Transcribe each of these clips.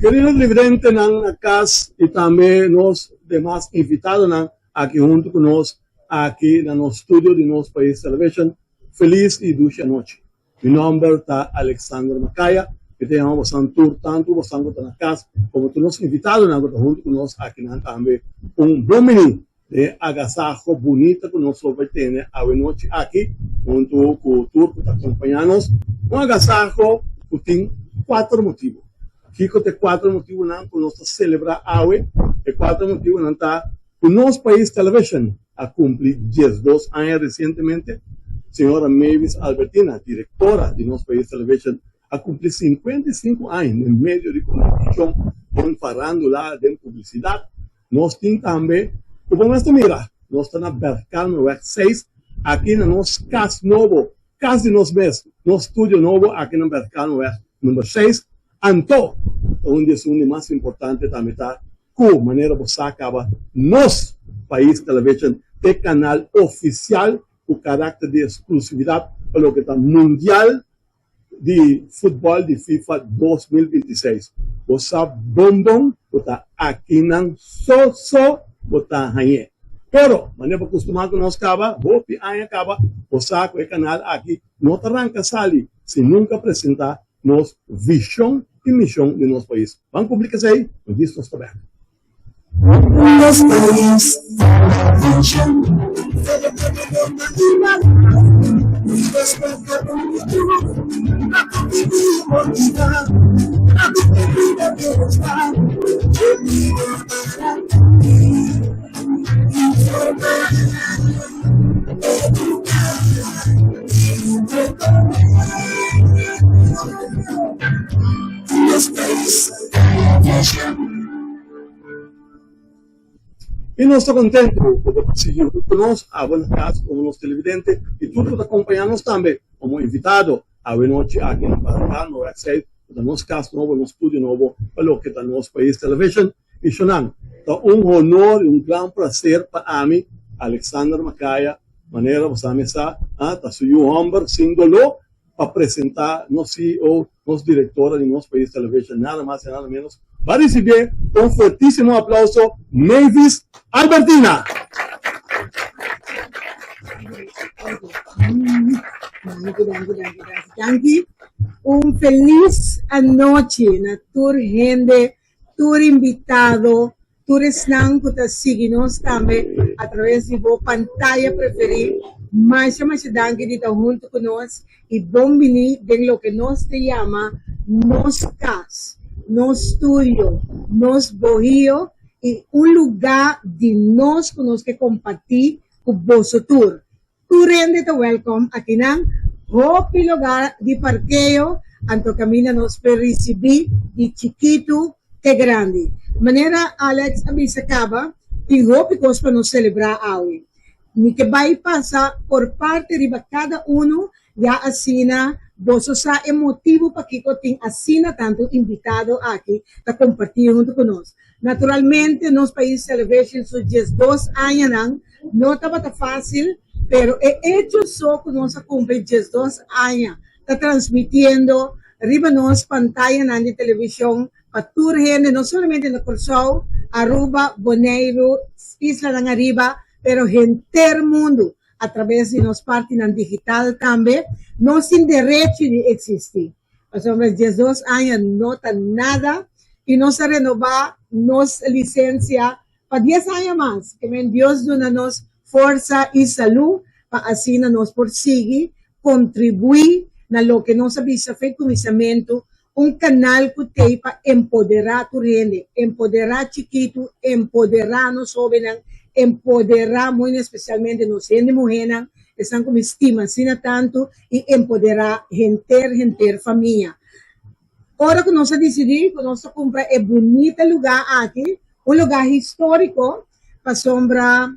Queridos televidentes nan akas y también los demás invitados nan aquí junto con nos aquí en el estudio de nuestro país Television. Feliz y dulce noche. Mi nombre está Alexander Macaya, que tenemos un tour tanto vosotros en la casa como todos los invitados junto con nos aquí también un domini de agasajo bonito que nosotros tenemos a noche aquí junto con el tour que está acompañándonos. Un agasajo que tiene 4 motivos. Aquí tem 4 motivos para nós celebrar hoje. E 4 motivos está o nosso país Television a cumprir 12 anos recentemente. Senhora Mavis Albertina, diretora de nosso país Television, a cumprir 55 anos no meio de comunicação, com farándula, de publicidade. Nós temos também, como nós mira, nós estamos na Bercano 6, aqui no nosso casa novo, casa de nós mesmos, nosso estúdio novo aqui no Bercano número 6. Anto, onde é o mais importante também está, com maneira você acaba, nosso país Television tem canal oficial, o caráter de exclusividade para o que está mundial de futebol de FIFA 2026. Você bombom, você aqui não só você aí. Pero, maneira acostumado nós acaba, hopi aí acaba, você com o canal aqui, não arranca sali, se nunca apresentar nossa visão e missão de nosso país. Vamos publicar isso aí, no visto está aberto. Nosso país, E nós estamos contentos porque conseguimos conosco a buenas casas como nos televidentes e tudo que acompanhamos também como invitado a noite aqui no Paraná, no X6, no nosso caso novo, no estúdio novo, para o que está no nosso país Television. E Shonan, é honor e grande prazer para mim, Alexander Macaya, maneira você me está, está seu homem, símbolo, para apresentar nosso CEO, nosso diretor de nosso país Television, nada mais e nada menos. Va a recibir un fuertísimo aplauso Mavis Albertina. Gracias. Un feliz noche na tour gente, tour invitado, tour están que seguimos también a través de la pantalla preferida. Mais danke de estar junto con nosotros y bienvenido de lo que nos te llama nos casa. Nos estudio, nos bohío y un lugar de nos con los que compartir con vosotros. Tu rende te welcome aquí en hopi lugar de parqueo, anto camina nos per recibir de chiquito que grande. Manera Alex avisa acaba, y hopi cos para nos celebrar hoy. Ni que va a pasar por parte de cada uno, ya asina. Vos sa emotivo para que tem assina tanto invitado aqui para compartir junto conosco. Naturalmente, nos país Television, sus 12 anos, não estava fácil, pero é hecho só que nós cumpre 12 anos, está transmitindo arriba nos pantalla na televisão para toda gente, não somente no Corsol, Aruba, Bonaire, Isla ng Arriba, pero gente mundo. A través de nos páginas digital también, no sin derecho de existir. Los hombres 12 años no están nada y no se renova nos licencia para 10 años más. Que Dios nos fuerza y salud para así nos persigue, contribuir a lo que nos avisa fe conocimiento, un canal que te para empoderar tu gente, empoderar chiquito, empoderar nos jóvenes, empoderar muy especialmente nos gente mujer, están como estima, sino tanto, y empoderar gente, familia. Ahora que nos decidimos, que nos compra es bonito lugar aquí, un lugar histórico, para sombra,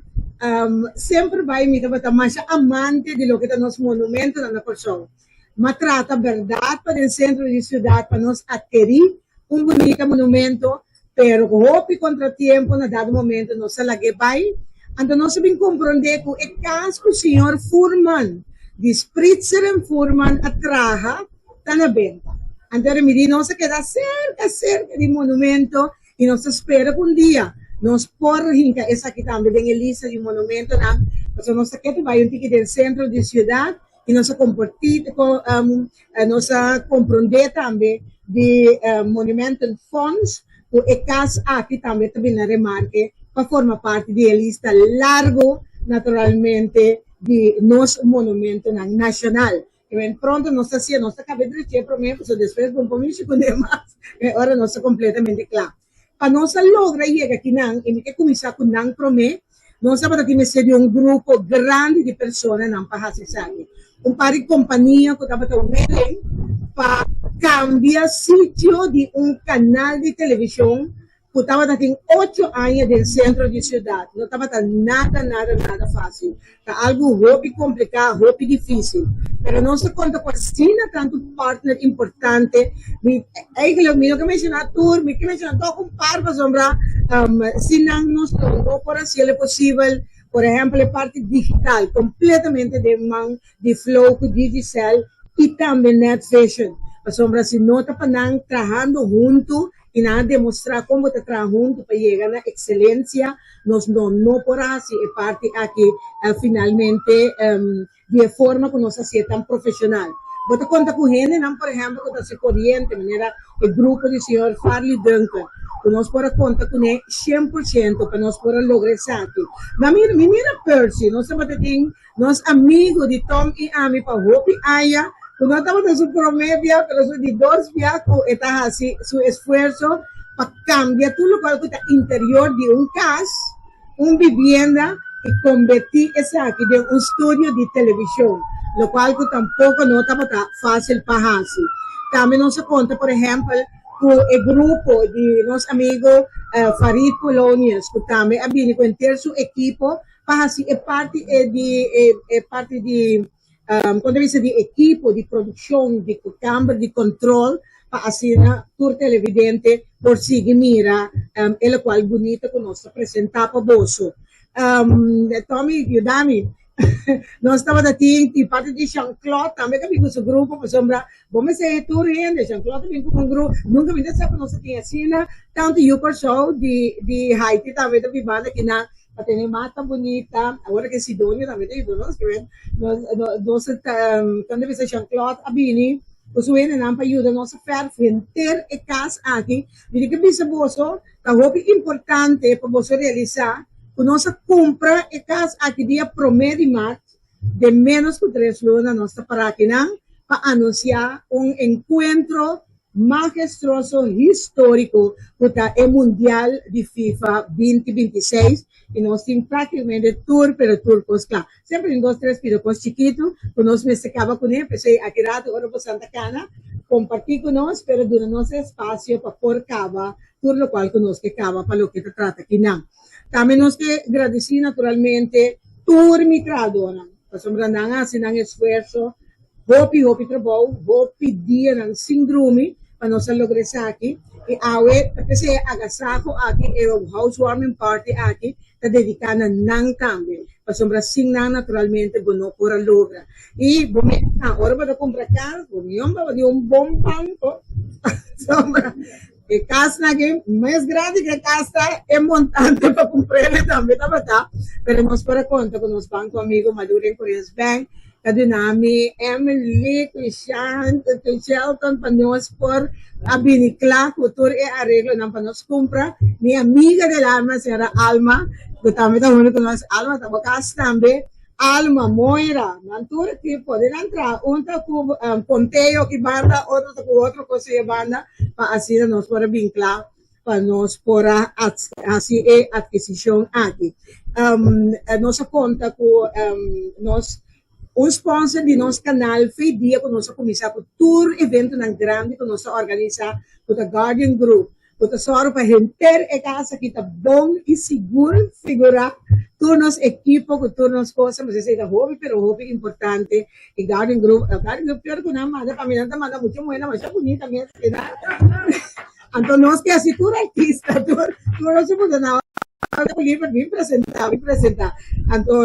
siempre va a imitar más amante de lo que están los monumentos de la persona. Mas trata verdad para el centro de la ciudad, para nos adquirir un bonito monumento, pero hopi contratiempo na dado momento não se lage vai, então nós sabemos compreender que o caso do senhor Furman, de Spritzer Furman, a traja, está na venda. Antes de no se queda cerca del monumento y nos espera un día. Nos por hinca esa aquí también en el lista de monumento, ¿no? Entonces nos queda un ticket del centro de ciudad y nos compartir nos comprender también de monumental funds o ECAS aquí también la remarque para formar parte de la lista largo naturalmente de los monumentos nacional. Que pronto nos hacía nuestra cabeza de promedio, pues después de un compromiso con demás, ahora no está completamente claro. Para nos logra llegar aquí y que comienza con nan promedio, no sabemos que me sería un grupo grande de personas para hacer algo. Un par de compañías que estaba para cambiar sitio de un canal de televisión que estaba en 8 años del centro de ciudad. No estaba nada fácil. Está algo muy complicado, muy difícil. Pero no se cuenta con tanto partner importante. Lo que menciona Tour, que menciona todo un par de sombra, sin nos no por hacerle posible, por ejemplo, la parte digital, completamente de flow digital y también net fashion. Pues sombra, si no está trabajando juntos y nada demostrar cómo te trabajan juntos para llegar a la excelencia, no por así, parte aquí finalmente de forma que nos hacía tan profesional. Vos te cuentas con gente, por ejemplo, que está corriente, manera el grupo del señor Farley Duncan, que nos puede contar con él 100% para nos poder lograr eso. Mira Percy, nos amigos de Tom y Amy para Hopi Aya, no estamos en su promedio, pero son de 2 viajes, está así, su esfuerzo para cambiar todo lo cual está interior de un casa, una vivienda, y convertir esa aquí en un estudio de televisión, lo cual que tampoco no está fácil para hacer. También nos cuenta, por ejemplo, con el grupo de los amigos Farid Polonias, que también ha venido con su equipo para hacer parte de cuando dice de equipo, de producción, de cámara, de control, para hacer una tour televidente por seguir mira, el cual bonito que nos presenta para vos. Tommy, ayúdame. Nós estávamos aqui em parte de Jean-Claude, também que com seu grupo, por sombra, vamos ser tour ainda, Jean-Claude também com um grupo, nunca me disse que nós tinha assim, tanto eu por show de Haiti também da Vivanda aqui na para ter mata bonita, agora que Sidônia também tem isso, nós quando você Jean-Claude Abini, os uene não para ajudar nossa fer frente e casa aqui, diria que bisa boso, tá roupa importante para você realizar, que nossa compra e casa aqui dia promedio de menos que 3 lunas nossa para aqui para anunciar encontro majestuoso, histórico, para el Mundial de FIFA 2026, y nos tiene prácticamente tour, pero tour, pues claro, siempre en 2, 3 pirocos chiquitos, que nos me secaba con él, empecé a quedar ahora por Santa Cana, compartir con nosotros, pero durante espacio para por cava, tour lo cual conozco que cava para lo que se trata aquí, ¿no? También nos que agradecer naturalmente, tour mi tradona, pues hombre, nada, sin esfuerzo, hopi trabajo, hopi día, síndrome, para nos lograr aqui, e awe, kasi agasaho aqui, e housewarming party aqui, ta dedicada nang também, para sombra sim naturalmente, bono por a logra. E, bom, agora para comprar casa, bom, de um bom banco, sombra, e casa aqui, mais grande que casa, é montante para comprar também, tá, pero nós para conta com os bancos amigos, Maduro em Korea's Bank, Kadunami, Emily, Christian, Shelton, panos por Abinicla, cultura e arreglo ng panos compra, mi amiga del alma, señora Alma, que también estamos con las Alma, tabakas también, Alma, Moira, Nantura, que poder entrar, unta con Ponteo, que banda, otro cosa de banda, para así nos por vinclar, para nos por así adquisición aquí. Nos conta con nos un sponsor de nosso canal foi dia que nós começamos com tour evento na grande que nós organizamos com a Guardian Group. Com a só para gente e casa que está bom e seguro figurar turnos equipo com turnos coisas, mas esse é hobby, pero hobby importante. E Guardian Group pior que nada, manda para mim não manda muito buena, mas é bonita mesmo. Então nós que assim tour artista, tour não se pode nada. me presenta. Então,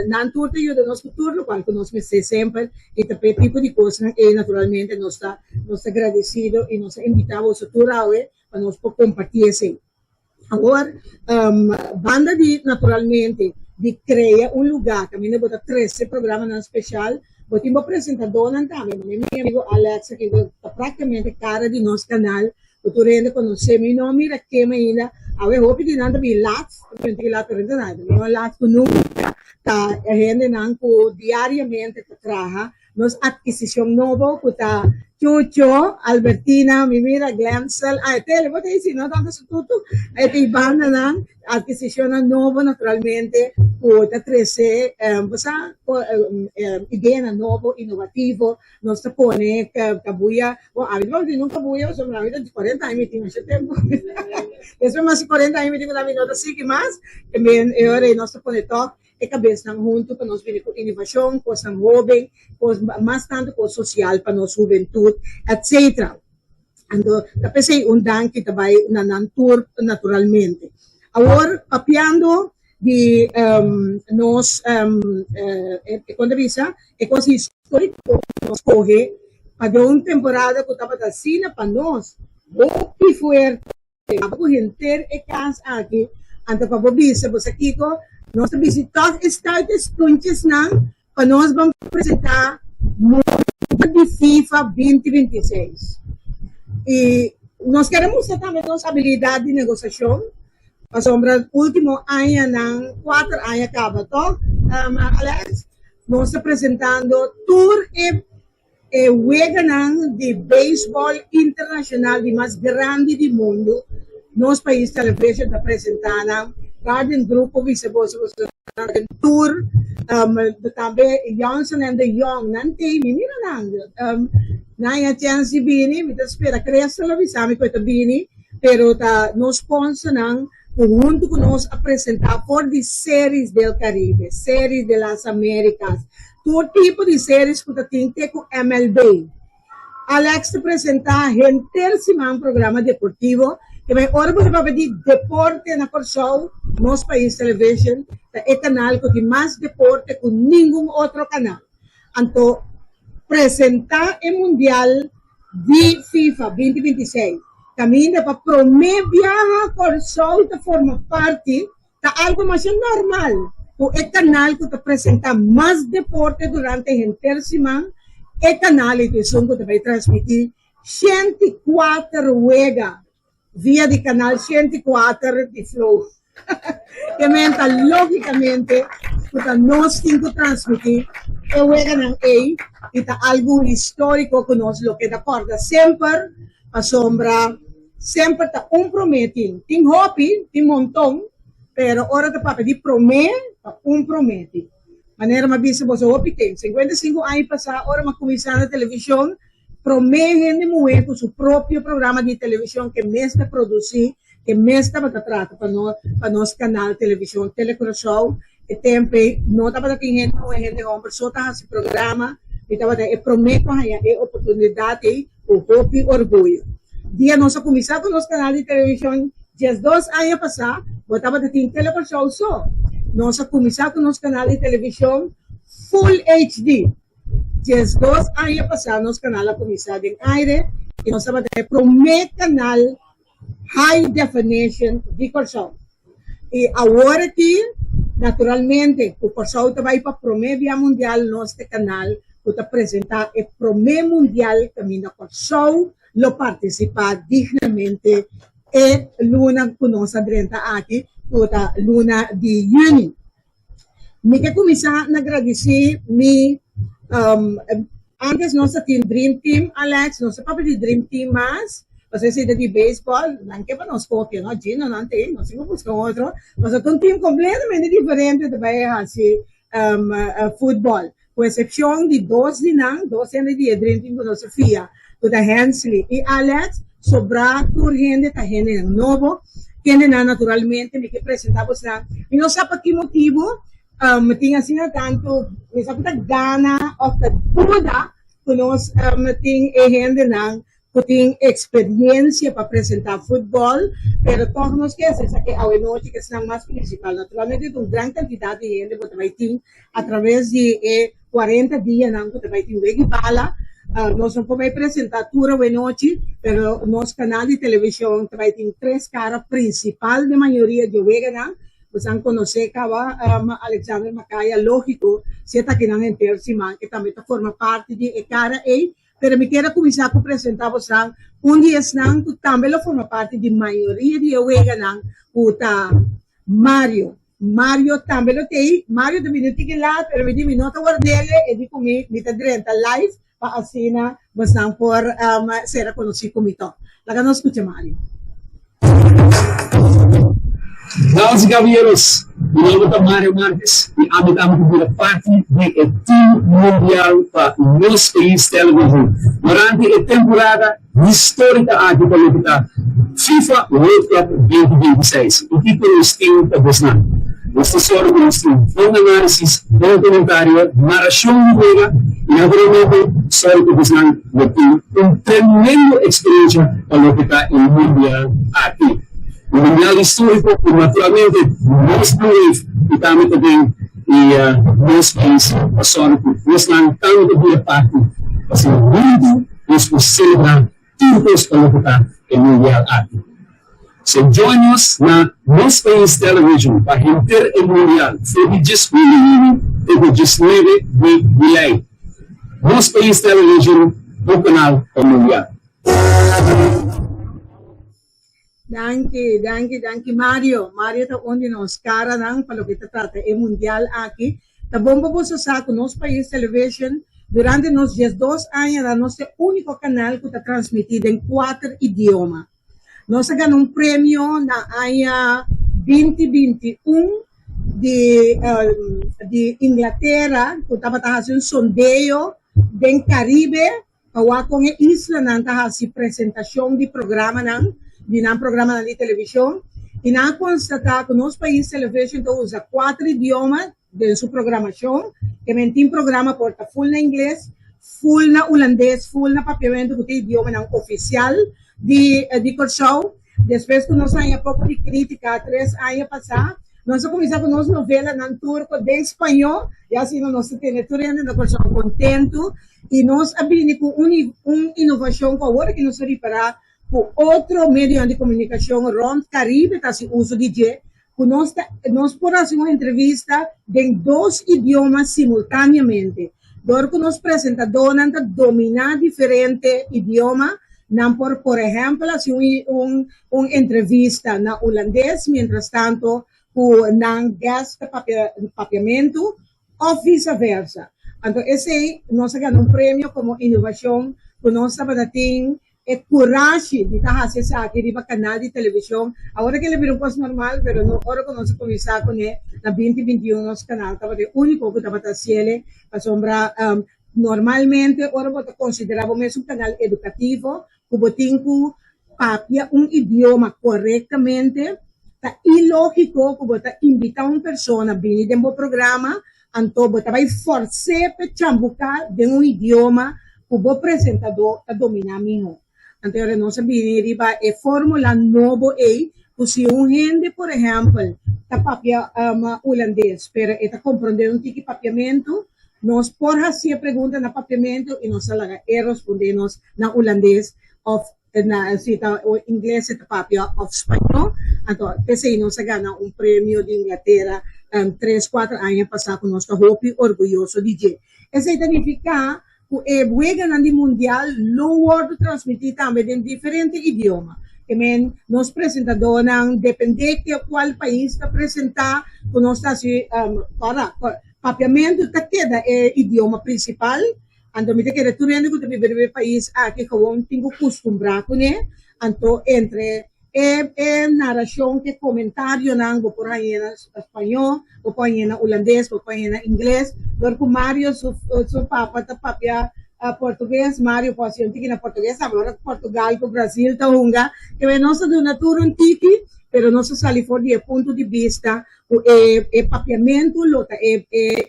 na tour de ajuda nosso futuro, qual que nós me sempre, e também tipo de coisa, e naturalmente nós está agradecido e nós invitamos a tour para nós compartilhar assim. Agora, banda de, naturalmente, de criar um lugar, que a minha bota 13 programas na especial, botei uma apresentadora também, meu amigo Alex, que está praticamente cara de nosso canal, eu rende conhecer meu nome, mira que ainda, a ver, hope de nada me lats, porque que lá rende nada, não lats com nunca, tá, a gente não diariamente trabalha, nos adquisição nova, que tá Chucho, Albertina, mi mira, Glancel, tele, vos te dices, no tanto su tuto, te banda nan, adquisición nova, naturalmente, cuota 13, idea novo, innovativo, nos te pone, cabuya, a mí no cabuya, son la vida de 40 años, tengo ese tiempo, eso más de 40 años, tengo la vida así que más, también, ahora nos te pone todo, e cabeça junto para nós vir com inovação, com a jovem, mais tanto com social para nossa juventude, etc. Então, eu pensei danke também na tour naturalmente. Agora, papiando de nós, quando visa, é coisa histórica nós corre para uma temporada que estava assim para nós, muito forte, para gente e casa aqui, então para visa, você aqui nós visitamos estádios punches para nós vamos apresentar de FIFA 2026. E nós queremos também nossa habilidade de negociação. A sombra último ano, 4 anos acaba, Alex, nós apresentando tour e weganang de beisebol internacional de mais grande do mundo. Nos países televisão está apresentando Garden Grupo Viseboso Tour, também Johnson and the Young, nanti, menina lang, naya chance bini, mita espera crescer la visami ko ito bini, pero nos sponsor ng junto con nos apresentar por de series del Caribe, series de las Américas, todo tipo de series que tem com MLB. Alex te apresenta gente programa deportivo, que vai hora para pedir deporte na show, nos país television, é canal que tem mais deporte que nenhum outro canal. Então, apresentar o Mundial de FIFA 2026. Caminha para promover viajar por show de forma parte de algo mais normal. O canal que te apresenta mais deporte durante a inteira semana, o canal que vai transmitir 104 juegos via de canal 104 de Flow. Que menta, logicamente, que nós temos que transmitir o juego ng A e algo histórico que nós lo que acorda sempre a sombra, sempre está prometido. Tem hopi, tem montão, pero hora de papel de promete. Maneira mais vista, você hopi tem 55 anos passar, hora uma comissão na televisão, promete de mover com seu próprio programa de televisão que mesmo produzir, que mesmo para tratar para nosso canal de televisão, Telecrosshow, e sempre não estava tendo gente homem, só está esse programa, e estava promete a oportunidade, o hopi orgulho. Dia nossa comissão com nosso canal de televisão, dia 2 anos passar, estava tendo Telecrosshow só. Nossa comissão com nosso canal de televisão, Full HD. Dia 2 anos passar, nosso canal de comissão de aire, e nós estava tendo promete canal High Definition de Corsão. E agora aqui, naturalmente, o Corsão vai para promover mundial nosso canal, para apresentar o promover mundial também na Corsão, lo participar dignamente e luna que nós adrenta aqui, toda luna de junho. Me quero começar a agradecer antes nós tínhamos Dream Team, Alex, nós temos de Dream Team mais. Você se de beisebol, não que para nós copia, não Gino, não tem, nós temos buscar outro, mas é um time completamente diferente também assim, futebol, com exceção de dois de Dream Team com Sofia, com a Hensley e Alex, sobrar por gente novo, que naturalmente me que apresentamos lá, e não sabe por que motivo, tinha assim tanto, não sabe a gana of the Buddha, que nós tem gente tem experiência para apresentar futebol, pero todos nós que essa que a noite que é mais principal. Naturalmente, uma grande quantidade de gente que vai ter através de 40 dias não que vai ter o bala. Nós não podemos apresentar tudo a noite, pero nosso canal de televisão vai ter 3 caras principais de maioria de vega não. Você conhece Cava Alexander Macaya, lógico, se está aqui na interesse, que também forma parte de cara aí. Pero me quero começar a apresentar você dia não também forma parte de maioria de Uega não o Mario também lo tem Mario também tem que lá pero me diz nota guardele e di comigo me tá direta live para assim você por ser conhecido como então lá nos escuta Mario. Damas y caballeros, mi nombre es Mario Márquez y estamos de la parte del Team Mundial para los países televisivos. Durante la temporada histórica aquí para FIFA World Cup 2026. El título es Team Tabasnan. Este solo es un análisis, un comentario, narración de juega y naturalmente solo Tabasnan un tremendo experiencia para lo que está el Mundial aquí. O Mundial histórico, que naturalmente nós e também nós países nós não tanto de parte assim muito nós celebrar todos para lutar o Mundial aqui. So join us na Nos País Television para enter o Mundial. Foi de 19 e 19 de julho. Nos País Television, o canal do Mundial. Danke, Mario. Mario está onde nos cara não para o que trata é mundial aqui. Tá bom para você saber nos país television durante nos 12 anos é nosso único canal que está transmitido em 4 idiomas. Nós ganhamos prêmio na ano 2021 de Inglaterra, que estava fazendo sondeio do Caribe, para com a isla não está fazendo apresentação de programa não. De um programa de televisão e não constatar que nosso país televisão usa 4 idiomas de sua programação, que tem programa porta full na inglês, full na holandês, full na papiamento, que tem idioma não oficial de show. Depois que nós temos pouco de crítica, 3 anos passados, nós começamos com nossa novela na turco de espanhol, e assim nós temos tudo contento, e nós abrimos com uma inovação com a hora que nós reparar por outro meio de comunicação rond Caribe, que se usa DJ, que nós podemos fazer uma entrevista em 2 idiomas simultaneamente. Dor que nós apresentadores dominar diferentes idiomas, não por exemplo, assim uma entrevista na holandês, mientras tanto, na guest papiamento, ou vice-versa. Então, esse aí, nós ganhamos prêmio como inovação, que nós estamos coragem de fazer isso aqui no canal de televisão. Agora que ele virou coisa normal, mas agora que nós começamos com ele, na 2021, nosso canal estava o único que estava fazendo, a sombra, normalmente, agora nós consideramos um canal educativo, que tem que papia idioma corretamente, é ilógico que você invitar uma pessoa a vir dentro do programa, então você vai forçar para chambucar de idioma que o apresentador domina melhor. Então, nós sabemos que a fórmula nova é que se gente, por exemplo, está papia holandês, pero está compreendendo um tipo de papiamento, nós por fazer pergunta na papiamento e nós respondemos na holandês ou na inglês está papia ou espanhol. Então, esse nós ganha prêmio de Inglaterra 3, 4 anos passados, nós estamos orgulhosos de isso. Isso significa que o Grande Mundial logo transmitir também em diferentes idiomas. Que nos apresentadores não depende de qual país está apresentar, que nós está para papiamento está queda idioma principal. Então, me queda tudo que vive no país aqui que eu tenho acostumbrado com ele. Então, entre narração que comentário não vou por aí em espanhol, vou por aí em holandês, vou por aí em inglês. Porque Mario, su papa, ta papia português, Mario, pode ser na português, agora Portugal, com Brasil, tá hunga, que nós de uma turma antiga, pero nós saímos fora de ponto de vista, o papiamento,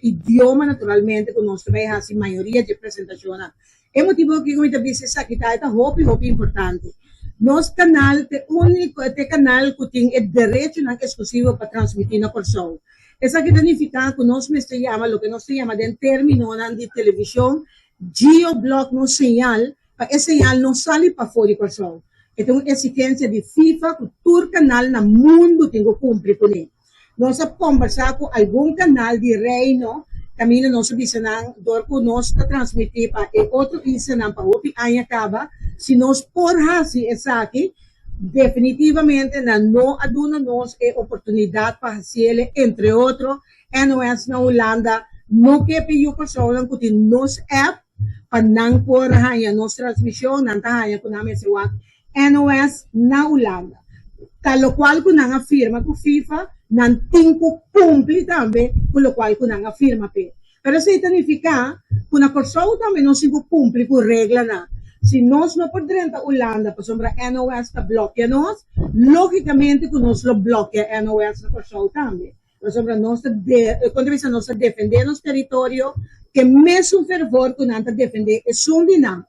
idioma naturalmente, que nós também a maioria de apresentações É motivo que muitas vezes aqui está hopi importante. Nosso canal é o único canal que tem o direito exclusivo para transmitir na corção. Essa que significa que nós me chama, o que nós chama de termo de televisão, geoblock no señal, para esse señal não sai para fora de corção. Então, uma exigência de FIFA que todo canal no mundo tem que cumprir com ele. Nós conversar com algum canal de reino, também nós dizemos que nós transmitir para outro dizemos para o que acaba, se nós por assim essa aqui, definitivamente não aduna nós a oportunidade para fazer, entre outros, NOS na Holanda, não que pediu pessoas que tem nos app, para não por a nossa transmissão, não está a com a mesma NOS na Holanda. Tal qual que não afirma que FIFA não tem que cumprir também com o qual que não afirma. Pero isso significa que uma pessoa também não se cumpre com regra na. Se nós não podemos a Holanda, por exemplo, a NOS que bloqueia nós, logicamente que nós lo bloqueia a NOS na pessoa também. Por exemplo, nós defender nosso território, que mesmo fervor que nós defender é sundinam.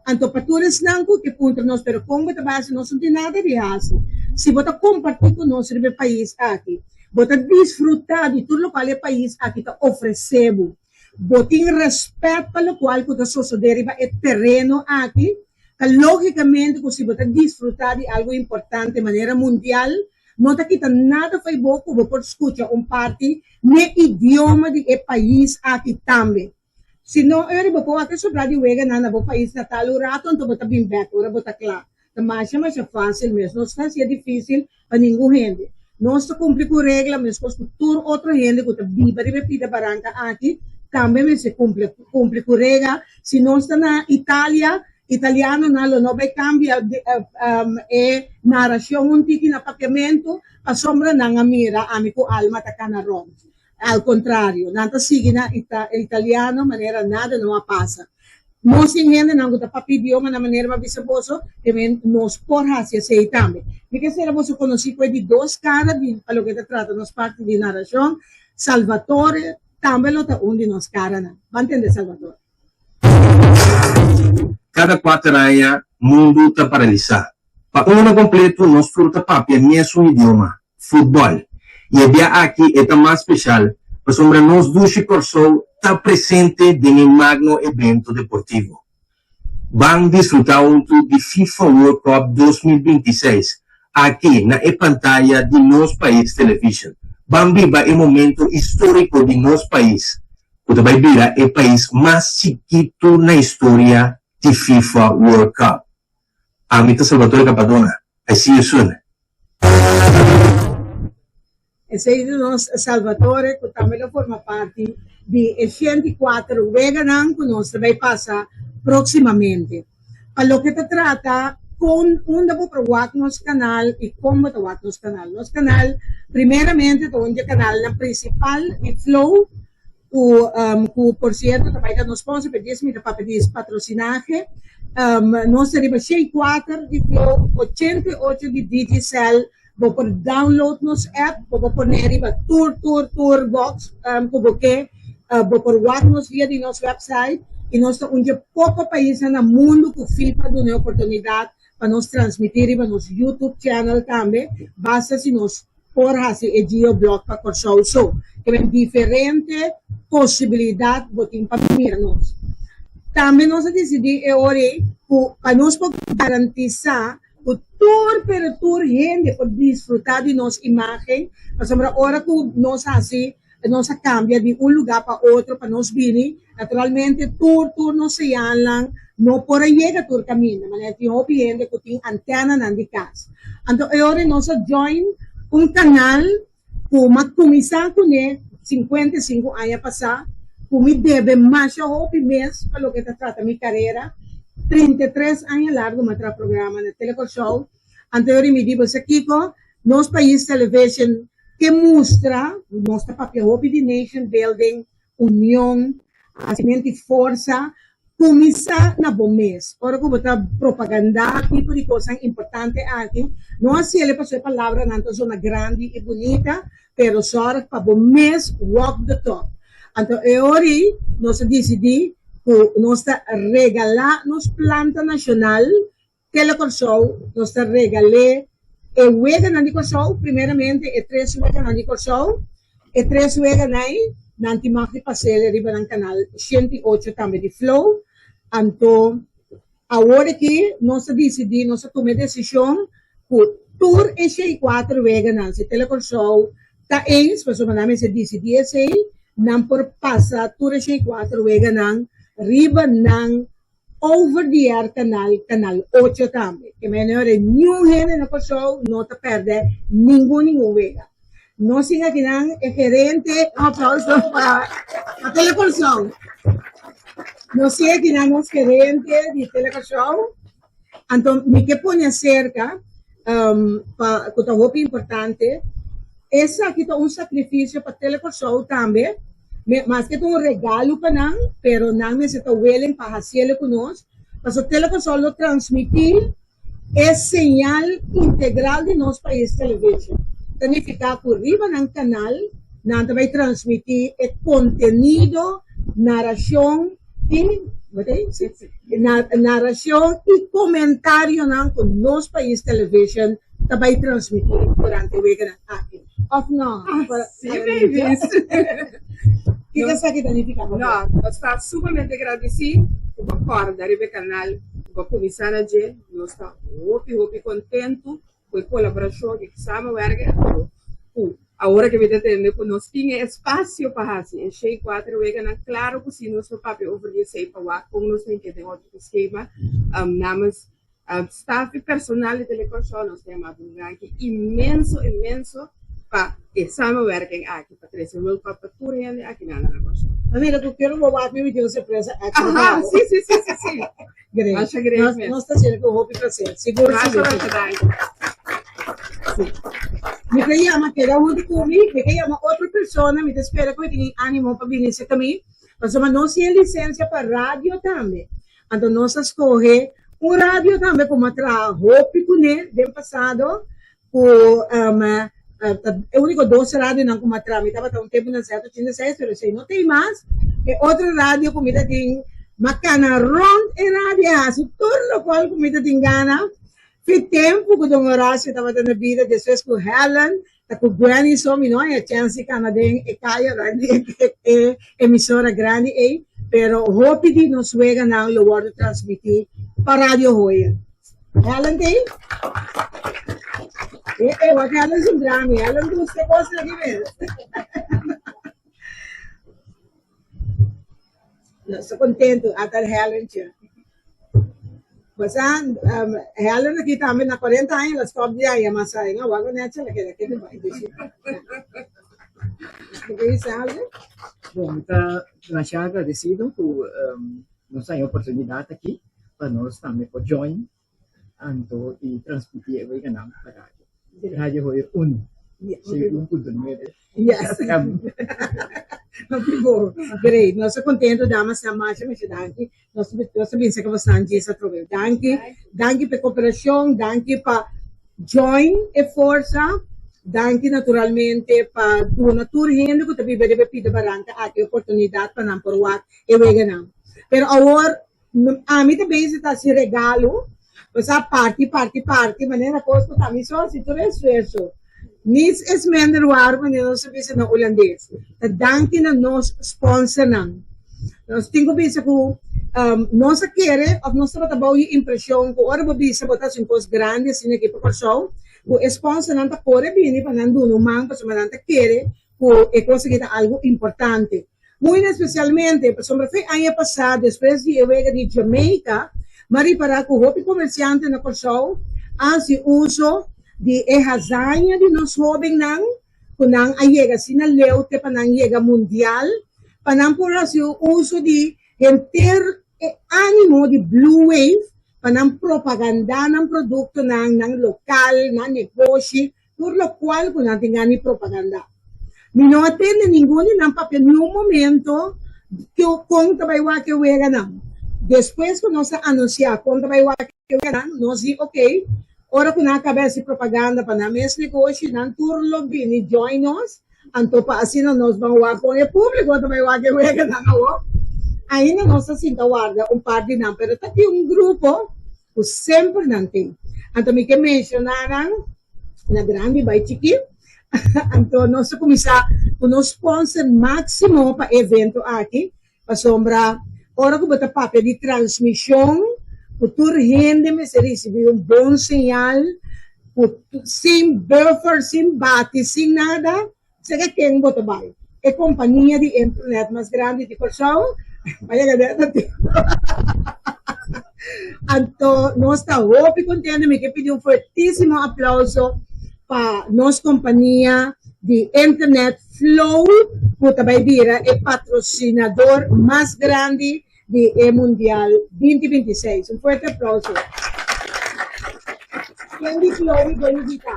Então, para todos os que ponto nós, pero como a base não tem nada de hacer. Se você compartilhar com nós o país aqui, você desfrutar de tudo o que o país aqui está oferecendo. Você tem respeito para o qual você suceder o terreno aqui, que logicamente, se você desfrutar de algo importante de maneira mundial, não está quitando nada para você, você pode escutar parte no idioma do país aqui também. Se não, eu vou pôr aqui sobre a diwega no país natal, o rato, então você bem beto, você está claro. Mas é fácil mesmo, não está sendo difícil para ninguém gente. Nós cumprimos com regra, mas com toda outra gente que está viva e bebida barranca aqui, também se cumpre com regra. Se não está na Itália, italiano não vai cambiar narração um tiki na papiamento, a sombra não mira, amigo alma está na Roma. Al contrário, não está seguindo italiano, maneira nada não passa. Nós entendemos não está papi idioma na maneira mais visaboso, também nós por hacia sei também. Porque se você conhecer de dois caras de para o que se trata, nos parte de narração, Salvatore também está onde nos cara não. Vai entender Salvatore? Cada 4 anos, o mundo está paralisado. Para um ano completo, nós fruta papi é mesmo idioma, futebol. E o dia aqui é mais especial, pois sobre nós duas corsos está presente em um magno evento deportivo. Vamos desfrutar de FIFA World Cup 2026 aqui na pantalla de nosso país television. Vamos viver um momento histórico de nosso país, que vai virar o país mais chiquito na história de FIFA World Cup. Amita Salvatore Capadona, I see you soon. Esse é o nosso Salvatore, que também forma parte de 104 veganan que nós vai passar proximamente. Para o que se trata, com onde vou provar nosso canal e como provar nosso canal. Nosso canal, primeiramente, é um canal principal de Flow, que, por certo, também nos sponsor, pedimos para pedir patrocínio. Nós arriba 64 de Flow, 88 de Digicel. Vou por download nos app, vou por neriba tour box, vou por watch nos via de nosso website e nós estamos onde pouco país no mundo que FIFA dá uma oportunidade para nos transmitir para nosso YouTube channel também, basta se nos por fazer o geoblock para correr o show, que tem diferente possibilidade para mirar nós. Também nós decidimos hoje para nós garantizar o tour gente por desfrutar de nossa imagem, mas a hora que nós assim, nós cambia de um lugar para outro para nós vir, naturalmente tour nos se llaman, não por aí chega tour caminho, mas tem um cliente que tem antena na de casa. Então agora nós join um canal que começar com 55 anos passar, que me deve mais ao mês para o que se trata minha carreira. 33 anos largo matra programa na Telecom Show. Anteriormente me digo Kiko, nos país television que mostra nossa papel de nation building, união, cimento e força, começa na bom mês. Ora como está propaganda, tipo de coisa importante aqui. Não assim ele passou a palavra na zona grande e bonita, pero só para bom mês walk the talk. Então, hoje nós decidimos nos regalar nos planta nacional Telecor Show, nos regalé Wega Nandiko Show, primeiramente, 3 Wega Nandiko Show, 3 Wega Nai, Nanti Makri Pasele, riba ng canal 108 também de Flow, anto, agora que nós decidimos, nós tomamos decisão, por tour e 4 Wega Nanti Telecor Show, ta eins, mas o nome se decidiu assim, não por passar tour e 4 Wega Nang, riba ng over the air canal 8 também. Que melhor é new gente no show, não te perde nenhum vega. Nós temos aqui o gerente, aplauso para a Telecor Show. Nós temos aqui o gerente de Telecor Show. Então, me que põe cerca, para que é importante, esse aqui é sacrifício para Telecor Show também. Mas que um regalo para nós, pero nós necessitamos willing para fazê-lo conosco, para o Telecor só transmitir esse sinal integral de nosso país televisão. Significa por riba no canal, nós vai transmitir o conteúdo, narração e comentário com nosso país televisão, vai transmitir durante o weekend aqui. Of não? Sim, baby. O que você significa? Não, eu estou sumamente agradecido por acordar o canal, por começar a gente, nós estamos muito contentos com a colaboração que estamos fazendo. Agora que me entendo que nós temos espaço para fazer, achei 4 vezes, claro que se nosso papel oferecer para como nós temos que ter outro esquema, namens staff e personal de Telecor Show, nós temos um imenso para estamos working aqui, Patrícia, meu papo por aí aqui na negócio. Amiga, tu quero uma vídeo surpresa aqui. Sim. Great. Acho great mesmo. Nós estamos sendo com o para ser. Seguro. Me chama que era onde comigo, me chama outra pessoa, me espera que eu tenha ânimo para vir nesse caminho, mas nós temos licença para rádio também. Então nós escolhe rádio também como trabalho, né, do passado, por o único 12 rádios não como trabalho, estava um tempo na certa, tinha 6, pero sei, não tem mais. E outra rádio comida tem macana rond e rádio, tudo o qual comida tem gana. Foi tempo que o Horácio estava na vida, depois com Helen, com o Granny Somi, não é? A chance canadense e caia, emissora grande, pero hope de nos vega não o lugar de transmitir para a rádio hoje. Helen tem? O que Helen é um drama, Helen tem você gosta de ver. Estou contente até Helen tinha. Basta Helen aqui também na 40 anos, ela stop dia aí, mas aí não vai ganhar chela que não vai deixar. O que isso é? Bom, está demasiado agradecido por nos dar a oportunidade aqui para nós também por join e transmitir o canal para a rádio. Rádio foi 1.9. Yes. Great. Nós estamos contentes de mais danke. Nós pensamos que bastante essa troca. Danke pela cooperação, danke para join e força, danke naturalmente para uma turma que também deve pedir barranca a oportunidade para não provar e veganam. Pero agora a mim também está esse regalo, mas a parte, maneira coisa também só se tu esforço. Niets is minder waar wanneer we bezig na Hollandees. Danke na nos sponsor nan. Nós temos que pensar que nós queremos, ou nós trabalhamos a impressão que ora vamos pensar botar assim coisas grandes assim aqui para o show. O sponsor não está por vir para não do man, para não está querer que conseguir algo importante. Muito especialmente, por exemplo, foi ano passado, depois de eu veio de Jamaica, mas para que o hobby comerciante na show, assim uso de hazaña de nos jovens nang kunang ayega sinaleute panang yega mundial panang porasyo uso de enter ánimo de Blue Wave panang propaganda ng produkto ng lokal ng negosyo por lo cual kunang tingani propaganda no atende ninguno ng papel no momento que kung tabaywa que wega nang después que nos anuncia kung tabaywa que wega nang nos di okay. Ora kung nakabesi propaganda pa namin sa negosyo ng turlog ni join us, anto pa asino nos bang wako e publiko to may wage wega na ako. ainda não se sinta guarda par de não, pero tá aqui grupo, o sempre não tem. Então, me que mencionaram, na grande, vai chiqui, então, nós começar com o sponsor máximo para evento aqui, para sombra, ora que bota papel de transmissão, o tour rende me se receber bom sinal, sem buffer, sem bate, sem nada, se que quem bota vai. É companhia de internet mais grande de pessoa, vai ganhar então, nós estamos muito contentes, me que pedir fortíssimo aplauso para nossa companhia de internet Flow, que também é patrocinador mais grande de Mundial 2026. Forte aplauso. Quem de Flow e Benedita?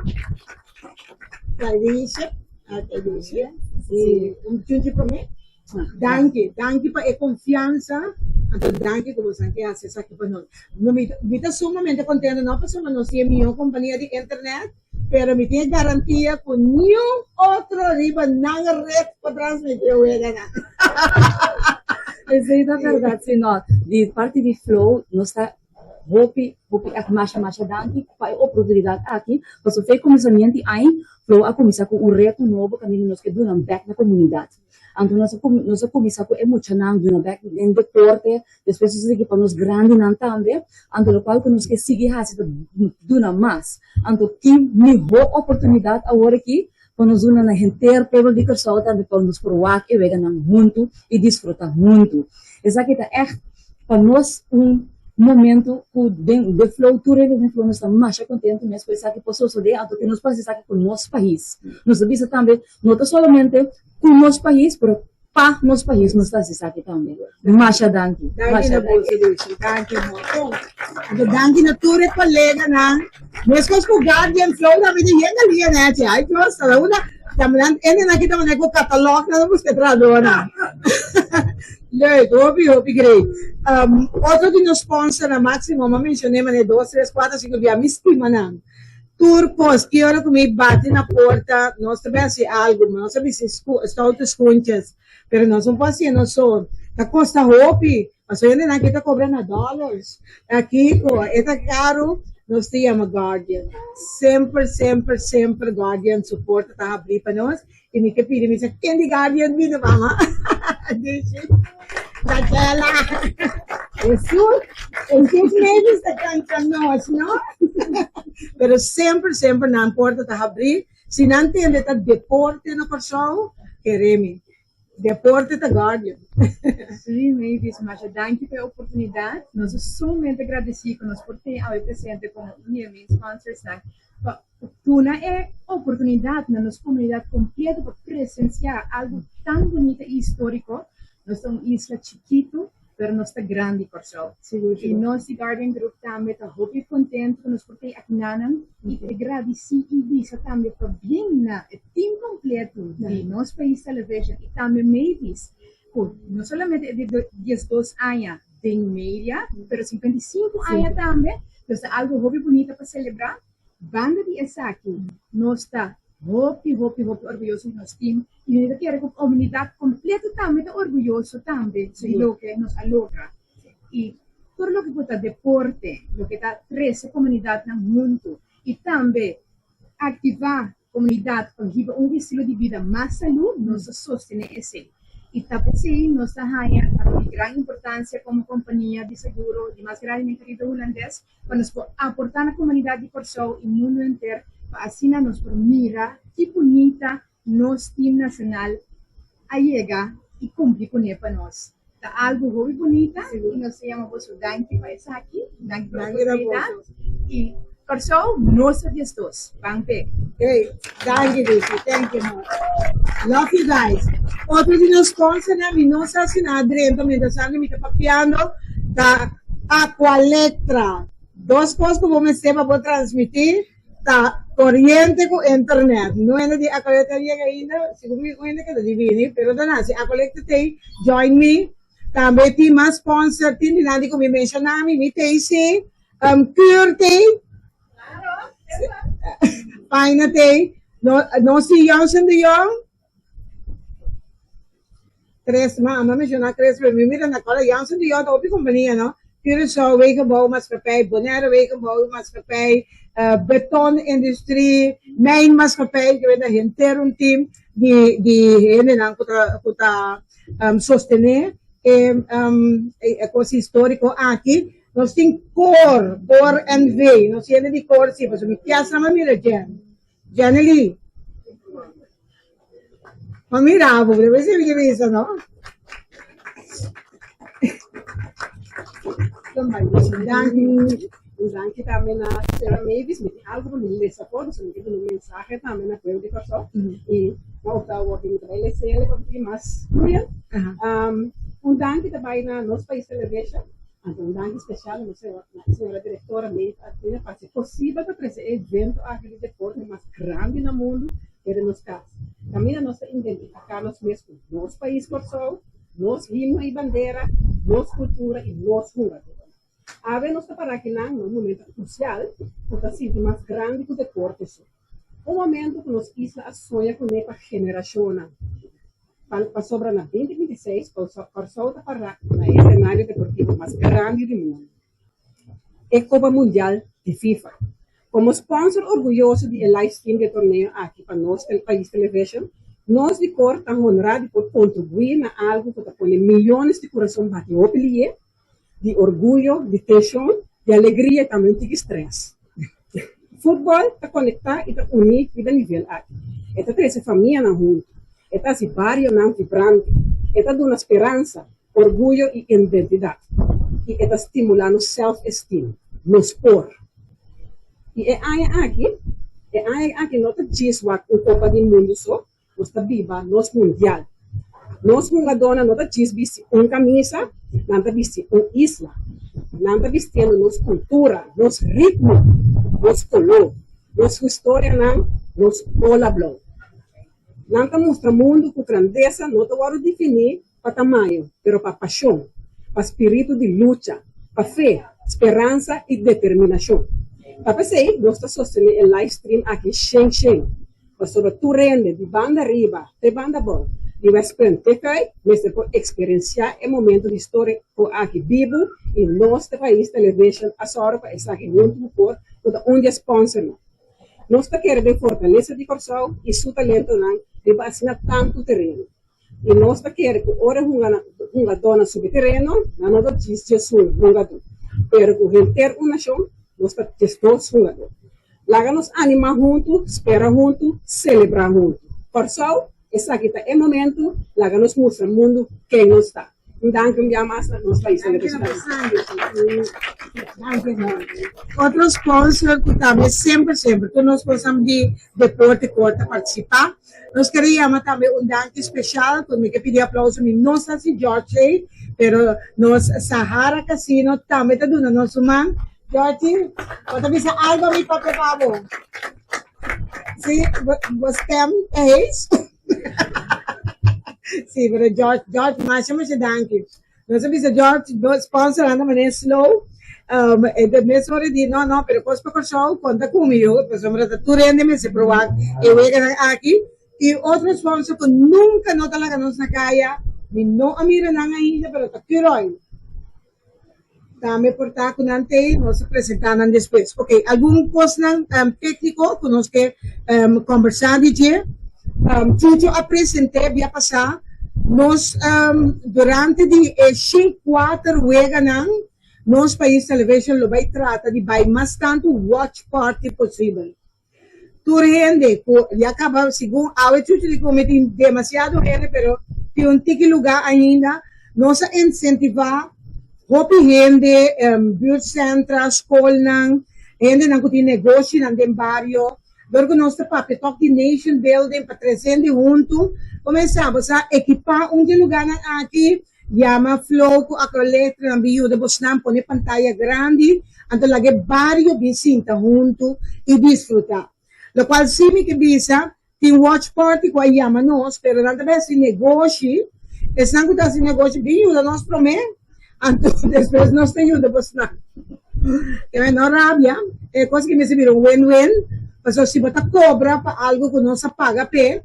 Clarice? Clarice? Junto para mim? Danke para a confiança. Então, danke como você quer acessar aqui para nós. Me estou sumamente contente, não porque nós temos minha companhia de internet, pero me tem garantia que nenhum outro riba na rede para transmitir o EGANA. Isso é verdade, senão, de parte de Flow, nós está hopi mais danke para a oportunidade aqui, porque foi começamento aí, Flow a começar com reto novo caminho nós que dão back na comunidade. Então, nós começamos com emocionante, dando back em deporte, depois nós seguimos para nós grandes também, então, o qual nós que seguimos dando mais. Então, que melhor oportunidade agora aqui, para nós na gente pelo de pessoa também para nos provar que vai ganhar muito e desfrutar muito. Isso aqui é echt para nós momento que de Flow tour de Flow nós estamos mais contentes mesmo com isso aqui posso de alto que nós passamos aqui com o nosso país. Nós avisa também não somente com o nosso país, mas para o nosso país nós estamos aqui também. Mais danke. Danke muito. Danke na tour colega na. Nós com o Guardian Flow na vida ali né, tia. Ai nossa, lá uma também ainda aqui também com o catálogo na busca tradona. Leuk, hoop great. Outro de nos sponsor na máximo, mas mencionei, mas 2, 3, 4, 5 dias, me estima não. Turcos, que hora que me bate na porta, nós também assim algo, nós também se estou escondidas, pero nós não podemos nós só, tá custa hope, mas ainda não está cobrando $. Aqui, é caro, nós temos Guardian. Sempre Guardian suporta, tá abrir para nós, e me que pede, me diz, quem de Guardian vindo, mama? Daquela. Esses meses da cancha nós, não? Pero sempre não importa tá abrir. Se não entende tá deporte na pessoa, queremos. Deporte tá Guardian. Sim, Mavis, mas danke pela oportunidade. Nós somos sumamente agradecidos por ter ao presente como minha sponsors. Tuna é oportunidade na nossa comunidade completa para presenciar algo tão bonito e histórico. Nós somos uma isla chiquito, mas nós está grande por só. E nós, Guardian Group, também está muito contente com nós por ter aqui e agradecido e disso também para bem na team completo de nosso país television e também Mavis. Não somente de 12 anos de média, mas 55 anos também. Então, é algo muito bonito para celebrar. Banda de Esaki, nós está muito orgulhoso de nosso time e nós queremos a comunidade completa também está orgulhoso também de lo que nos alogra. E por lo que está deporte, lo que está 13 comunidades no mundo e também ativar a comunidade para viver estilo de vida mais saúde, nós sostenemos esse. E também nós temos de grande importância como companhia de seguro de mais grande mercado holandês para nos aportar na comunidade de pessoas e mundo inteiro para assim nos mira que bonita nosso time nacional a chegar e cumprir com ele para nós. Está algo muito bonito e nós chamamos o danke para isso aqui, danke para a oportunidade e pessoal, nós somos todos. Bangpe. Hey, thank you. Love you guys. Outro de nos sponsor na nossa assinadre, também da sangue me está papiando da Aqualectra. 2 coisas que eu vou para transmitir, tá corriente com internet. Não é de Aqualectra ainda, segundo me ainda que divine, pero da se Aqualectra tem join me. Também tem mais sponsor, tem nada como me mencionar, me tem se Cure tem. Paina tem, não se Johnson de Jong. Cresma, ama mencionar Cresma, mira na cola, Janssen die had op die companhia, no? Curaçao, wegenbouwmaatschappij, Bonaire wegenbouwmaatschappij, betonindustrie, mijnmaatschappij, ik weet dat geen team die hen dan kuta sostener ecosistórico aqui. Nós tem cor NV, nós temos de cor, sim, mas o que é essa mira, Janely? Mira, vou ver se ele isso, não? Danke também a Sarah Mavis, me algo para me essa foto, se me quer um mensagem também na frente do pessoal e não está working para ele ser ele porque mais muito. Danke também na nosso país televisão. Um danke especial na senhora diretora Mavis, a fazer possível para trazer evento aquele deporte mais grande no mundo que é nos casos. Também nós identificar nós mesmos, nosso país pessoal, nosso himno e bandeira, nossa cultura e nosso jogador. A ver, nós estamos para aqui num momento crucial, porque assim, mais grande que o deporte. Um momento que nós islas sonha com a geração. Para sobrar na 2026, para soltar para o cenário deportivo mais grande do mundo. É a Copa Mundial de FIFA. Como sponsor orgulhoso do live stream de torneio aqui para nós, o país television, nós de cor estamos honrados por contribuir na algo que põe milhões de corações para o pilier, de orgulho, de tensão, de alegria e também de estresse. Futebol está conectado e está unido a nível aqui. Está trazendo família na junto. Está se barrio não vibrante. Está dando esperança, orgulho e identidade. E está estimulando self-esteem, nos por. E é aqui não diz o Copa do Mundo só, nós está viva, nós mundial. Nós jogadores não diz vestir camisa, não vestir isla, não vestindo nossa cultura, nosso ritmo, nosso color, nossa história, nosso colablo. Não mostra o mundo com grandeza, não te definir para tamanho, mas para paixão, para espírito de luta, para fé, esperança e determinação. Para isso, nós estamos sustentando o live stream aqui, Sheng. Sobre tu rende de banda arriba, de banda bom, de Westprint TV, mas por experienciar o momento de história aqui vivo e nosso país televisão, a hora para estar aqui junto por onde sponsor. Nós queremos fortalecer de Corsão e seu talento de vacinar tanto terreno. E nós queremos que ora uma dona sobre terreno, não é Jesus jogador. Pero com ter uma nação, nós estamos jogador. Láganos animar juntos, esperar juntos, celebrar juntos. Por isso, esse aqui é o momento, láganos mostrar o mundo quem não está. Danke mais a nosso país. Outro sponsor que também sempre, que nós possamos de deporte corta participar. Nós queríamos também danke especial, porque me pedir aplauso, não sei se George, pero nós Sahara Casino também está dando nosso man. George, pode dizer algo a mim para favor. Sim, você tem isso? Sim, mas George, mais danke. Nós sabemos George, sponsor, anda maneira slow. É mesmo hora de, não, pero coisa para o show, conta comigo, pois vamos a tu rende-me, se provar, eu vou aqui. E outro sponsor que nunca não talaga nos na kaya, não a mira na ainda, pero está curioso. Também por estar com ante, nós apresentamos depois. Ok, algum coisa técnico que nós quer conversar de dia. Tudo apresentei, via passar. Nós, durante de 4 weganan, nosso país televisão lo vai tratar de vai mais tanto watch party possível. Tu gente, já acaba, segundo, a tudo de cometer demasiado gente, pero tem um tique lugar ainda, nós incentivar hopi gente, buurtcentra, escola, gente que tem negócio no barrio, porque nós temos para the nation building, para 300 juntos, começamos a equipar lugar aqui, llama flow, com a letra, na bio de Bosnan, pone pantalla grande, então lagi barrio visita junto e desfrutar. Lo qual sim me que bisa, tem watch party com a llama nós, pero nada vez se negócio, estão com esse negócio, bio da nós promete. Então, depois nós temos de Bosnan. É não rabia, é coisa que me serviram win-win, mas se você cobra para algo que não se paga, é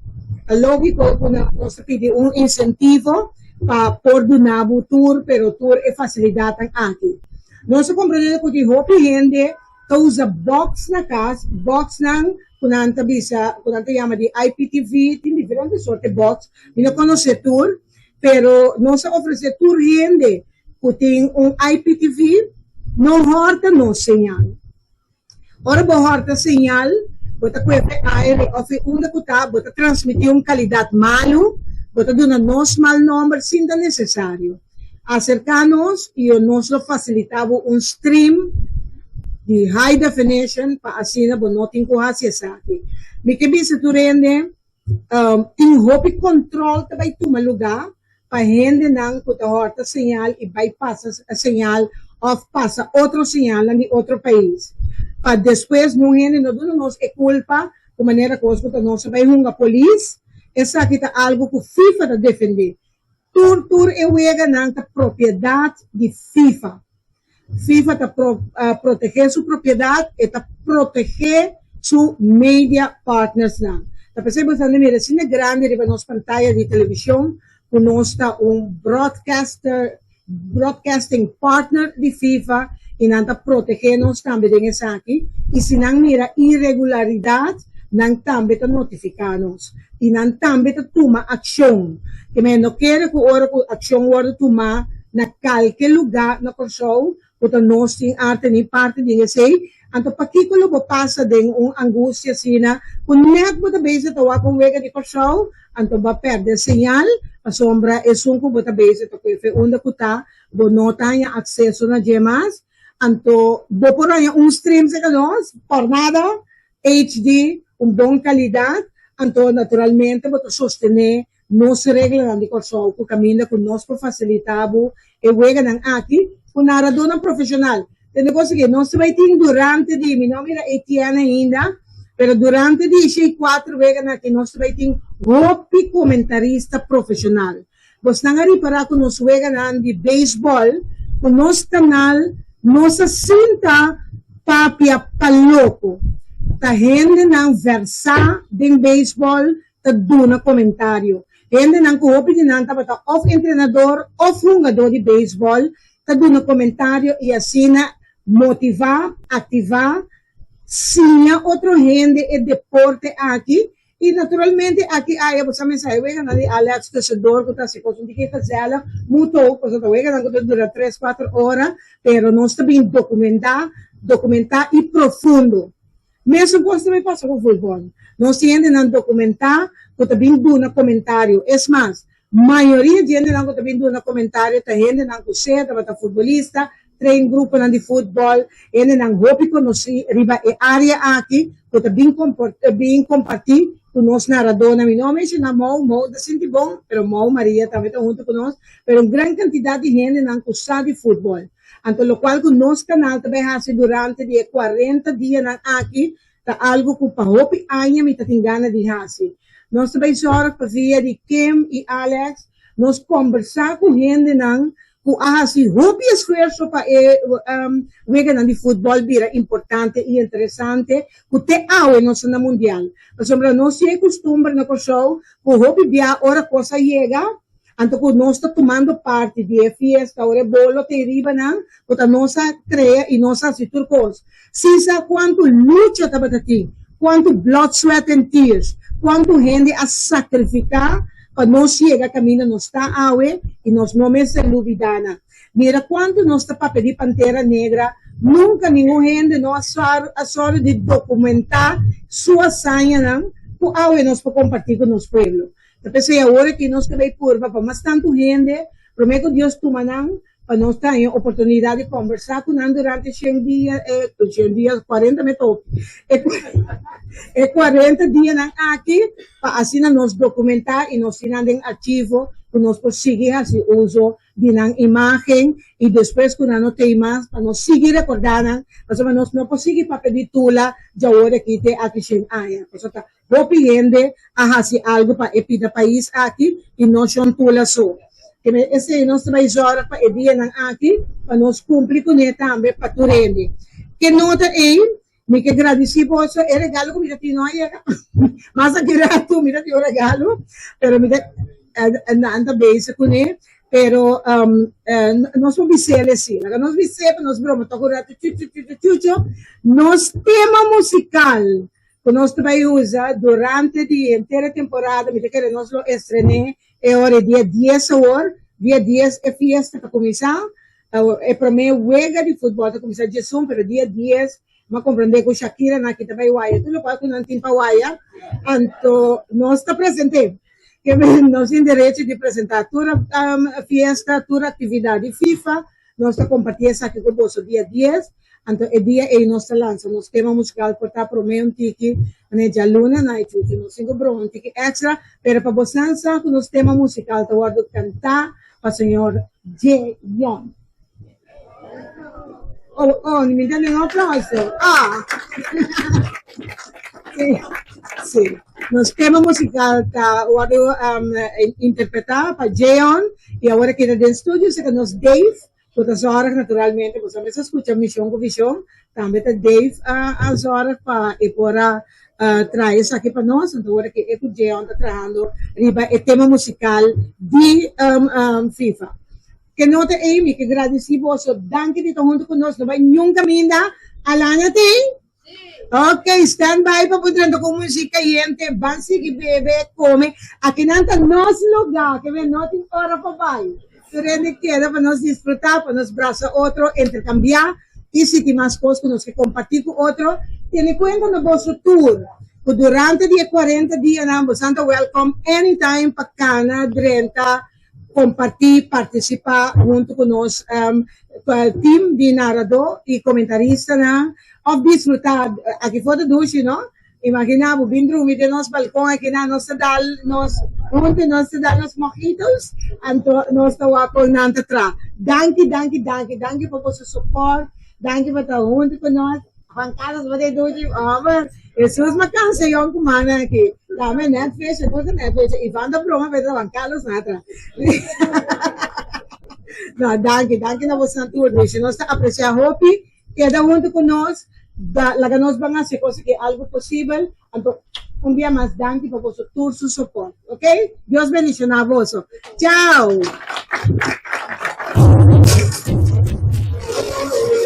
lógico que nós pedimos incentivo, para perdonar o tour, pero tour é facilidade aqui. Nós compreendemos que o hopi gente usa box na casa, box nang kunanta chama de IPTV, tem diferentes sorte de box, e não conhece tour, pero nós oferece tour gente que tem IPTV, não horta no señal. Ora bo horta señal, bota cuepe aire, onda kuta, bota transmitir qualidade malo, bota dona nos mal número sin da necessário. Acercarnos e nos lo facilitava stream de high definition para assim na bonotin ko hasi sa aqui. Me que bisa tu rende tem hopi control também tu lugar para rende nang kuta horta señal e bypassa a señal of passa outro señal em outro país. Para depois não rende no dono nos é culpa de maneira que os nós vai a polícia essa aqui tá algo que FIFA tá defender. Tur é uega nang ta propriedade de FIFA. FIFA tá proteger sua propriedade e tá proteger sua media partners nang. Tá percebendo que mira cine grande riba nos pantalla de televisão, que nós tá broadcasting partner de FIFA e nang tá proteger nós também dessa aqui. E se nang mira irregularidade nang também tá notificar-nos. E nang também tá toma ação. Que me não quer que ora que ação ora toma na qualquer lugar na pessoa, porque nós tem arte nem parte de esse, então para que quando você passa de angústia assim, quando net você base to com vega de pessoa, então vai perder señal, a sombra é sunco você base to que onde está, você não tem acesso na gemas, então você por aí stream se nós, por nada, HD, bom qualidade, então naturalmente você sostener nos reglas de pessoa que caminha com nós para facilitar e vega nang aqui com naradona profissional. Tem negócio que nós vai ter durante de meu nome é Etienne ainda, pero durante de 4 vega na que nós vai ter hopi comentarista profissional. Você não reparar que nós vega na de beisebol, com nosso canal, nossa cinta papia paloco. Tá rende nang versa de beisebol, tá duna comentário. Rende nang hopi de nanta bata of treinador, of jogador de beisebol, tá dando comentário e assim motivar, ativar, sim, outro rende e deporte aqui e naturalmente aqui aí você mensagem vega na Alex Tessador que tá se conseguindo que fazer ela muito coisa da vega na dura 3-4 horas, pero nós também documentar e profundo. Mesmo coisa também passa com o futebol. Nós temos que documentar, que também dá comentário. É mais, maioria de gente não também dá comentário, tem gente não conhece, tá futebolista, trein grupo de futebol, gente não hopi conhece, riba e área aqui, que também compartilhar com nós naradona. Meu nome é Mau, da Sinti bom, pero Mau Maria também está junto com nós, pero grande quantidade de gente não conhece de futebol. Então, lo qual que nosso canal também hace durante de 40 dias aqui, tá algo que para hopi año me tá tingana de hace. Nós também só fazia de Kim e Alex, nós conversar com gente não, que hace hopi esforço para vegan de futebol vira importante e interessante, que te aue nossa na mundial. Por exemplo, nós se acostumam na pessoa, que hopi via hora coisa chega. Então, nós estamos tomando parte de fiesta, ora bolo, te riba não, porque nós cria e nós fazemos turcos. Se sabe quanto luta estava aqui, quanto blood, sweat and tears, quanto gente a sacrificar, para nós chegar a caminho, nós está aue e nós não me se duvidana. Mira quanto nós está para pedir Pantera Negra, nunca nenhum gente não a só de documentar sua sanha, não, que aue nós para compartilhar com o nosso povo. Tapi agora que nós também curva para mais tanto gente, prometo Deus tumanang para nós ter a oportunidade de conversar com nós durante 100 dias, 40 minutos, 40 dias aqui, para assim nós documentar e nós tirar em arquivo, que nós conseguir fazer uso de uma imagem e depois que nós tem mais, para nós seguir recordando, para nós não conseguir para pedir tula, já agora que tem aqui 100 anos. Portanto, vou pedir a fazer algo para o país aqui e não são tula só. Esse nós também joga para o dia aqui, para nós cumprir com ele também para tu rende. Que nota é, me que agradecer por isso, é regalo que me tinha não é, mas aqui tu me tinha regalo, pero me anda base com ele, pero nos oficiales sí, nos visemos, nos broma, nos tema musical que nós vai usar durante a inteira temporada, me que nós lo estrené, é hora dia 10 horas, dia 10 é festa para começar, é para mim huelga de futebol para começar dia 1, pero dia 10, mas compreender com Shakira na que também vai, tudo para que não tem para vai, então nós está presente, que nós temos direito de apresentar toda a festa, toda a atividade FIFA, nós está compartilhando isso aqui com você dia 10. Então, o dia é nossa lança, nosso tema musical por estar para mim um tiki, né, de aluna night, que nós temos um tiki extra, pero para você lançar com nosso tema musical, eu vou cantar para o senhor J. Young. Oh, me dá um aplauso. Ah! Sim. Nosso tema musical está, eu vou interpretar para J. Young, e agora aqui no estúdio, se que nós Dave, todas as horas, naturalmente, você também escuta Missão com Visão, também está Dave as horas para trazer isso aqui para nós, então agora que o Jean está trazendo o tema musical de FIFA. Que nota, Amy, que agradeci você, danke de estar junto conosco, não vai nunca minda, Alana tem? Ok, stand by para poder com música gente, van seguir bebê, come, aqui não está nosso lugar, que vem não tem hora para vai. Durante queda para nós disfrutar, para nos braçar outro, intercambiar, e se tem mais coisas que nós que compartilhar com outro, tenha conta no vosso tour, que durante dia 40 dias, você está welcome anytime para cana, drenta, compartilhar, participar junto com nós, team de narrador e comentarista, ou desfrutar, aqui fora do duche, não? Imagina, o bindro de nosso balcão aqui na nossa dal, onde nós damos mojitos, então nós estamos com nanta tra. Danke por vosso suporte, danke por estar junto com nós. Juan Carlos, você doce, Jesus macança eu com mana aqui. Dame Netflix, depois Netflix, e vanda broma para Juan Carlos natra. Não, danke na vossa tour, se nós apreciar hopi, queda junto com nós. La nos van a hacer cosas que algo posible, entonces un día más danke por vuestro tour, su soporte, ¿ok? Dios bendiga a vos. Chao.